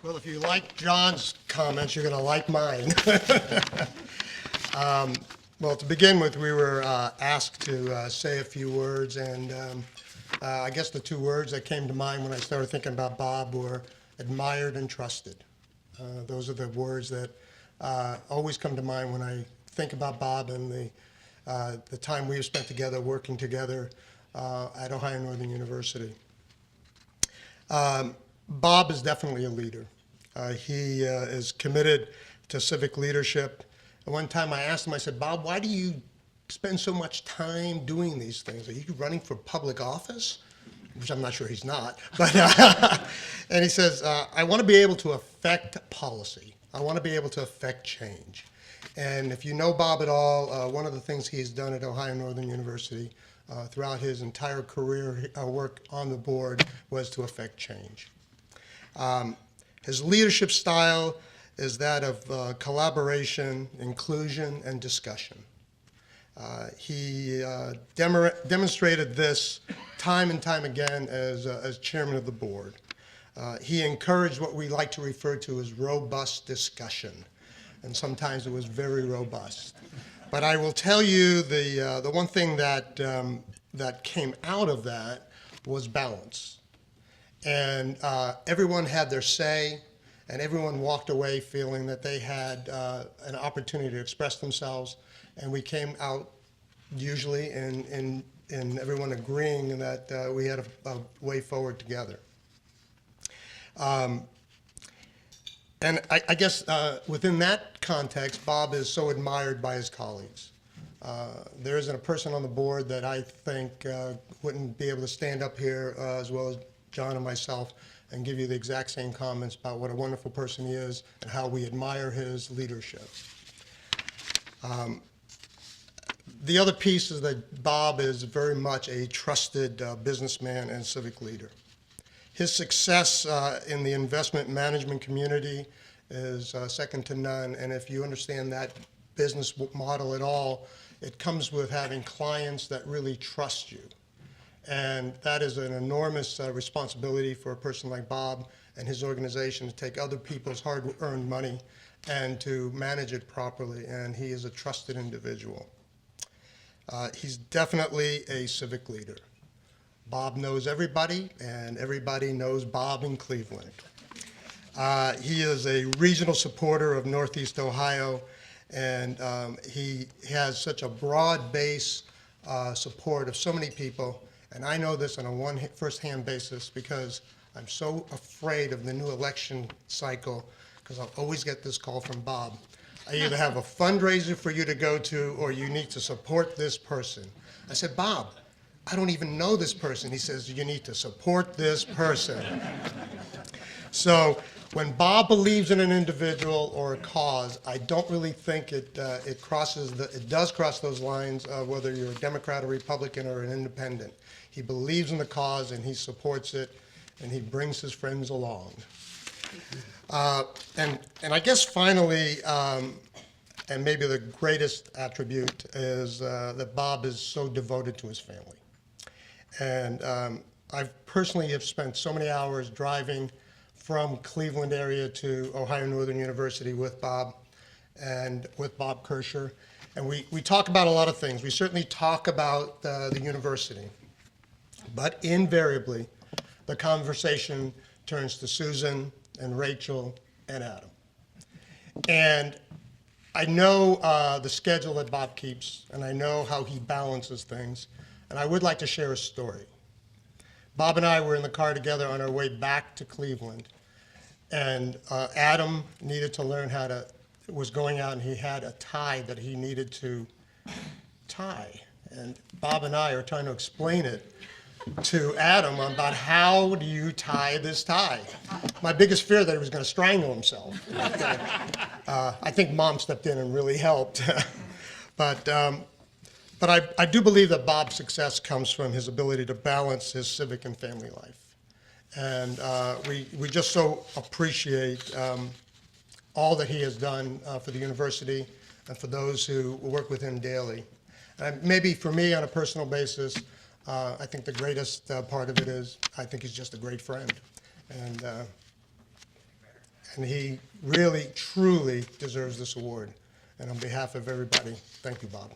Well, if you like John's comments, you're going to like mine. Well, to begin with, we were asked to say a few words, and I guess the two words that came to mind when I started thinking about Bob were admired and trusted. Those are the words that always come to mind when I think about Bob and the time we have spent together, working together at Ohio Northern University. Bob is definitely a leader. He is committed to civic leadership. And one time I asked him, I said, Bob, why do you spend so much time doing these things? Are you running for public office? Which I'm not sure he's not. But and he says, I want to be able to affect policy. I want to be able to affect change. And if you know Bob at all, one of the things he's done at Ohio Northern University throughout his entire career work on the board was to affect change. His leadership style is that of collaboration, inclusion, and discussion. He demonstrated this time and time again as chairman of the board. He encouraged what we like to refer to as robust discussion, and sometimes it was very robust. But I will tell you the one thing that came out of that was balance. And everyone had their say, and everyone walked away feeling that they had an opportunity to express themselves. And we came out usually in everyone agreeing that we had a way forward together. And I guess within that context, Bob is so admired by his colleagues. There isn't a person on the board that I think wouldn't be able to stand up here as well as John and myself and give you the exact same comments about what a wonderful person he is and how we admire his leadership. The other piece is that Bob is very much a trusted businessman and civic leader. His success in the investment management community is second to none, and if you understand that business model at all, it comes with having clients that really trust you. And that is an enormous responsibility for a person like Bob and his organization to take other people's hard-earned money and to manage it properly, and he is a trusted individual. He's definitely a civic leader. Bob knows everybody, and everybody knows Bob in Cleveland. He is a regional supporter of Northeast Ohio, and he has such a broad base support of so many people. And I know this on a first-hand basis because I'm so afraid of the new election cycle because I'll always get this call from Bob. I either have a fundraiser for you to go to or you need to support this person. I said, Bob, I don't even know this person. He says, you need to support this person. So when Bob believes in an individual or a cause, I don't really think it does cross those lines whether you're a Democrat or Republican or an independent. He believes in the cause and he supports it and he brings his friends along. And I guess finally, and maybe the greatest attribute is that Bob is so devoted to his family. And I personally have spent so many hours driving from Cleveland area to Ohio Northern University with Bob and with Bob Kirscher. And we talk about a lot of things. We certainly talk about the university. But invariably, the conversation turns to Susan and Rachel and Adam. And I know the schedule that Bob keeps, and I know how he balances things, and I would like to share a story. Bob and I were in the car together on our way back to Cleveland, and Adam needed to learn was going out and he had a tie that he needed to tie. And Bob and I are trying to explain it to Adam about how do you tie this tie. My biggest fear that he was going to strangle himself. I think Mom stepped in and really helped. But I do believe that Bob's success comes from his ability to balance his civic and family life. And we just so appreciate all that he has done for the university and for those who work with him daily. And maybe for me on a personal basis, I think the greatest part of it is I think he's just a great friend. And and he really, truly deserves this award. And on behalf of everybody, thank you, Bob.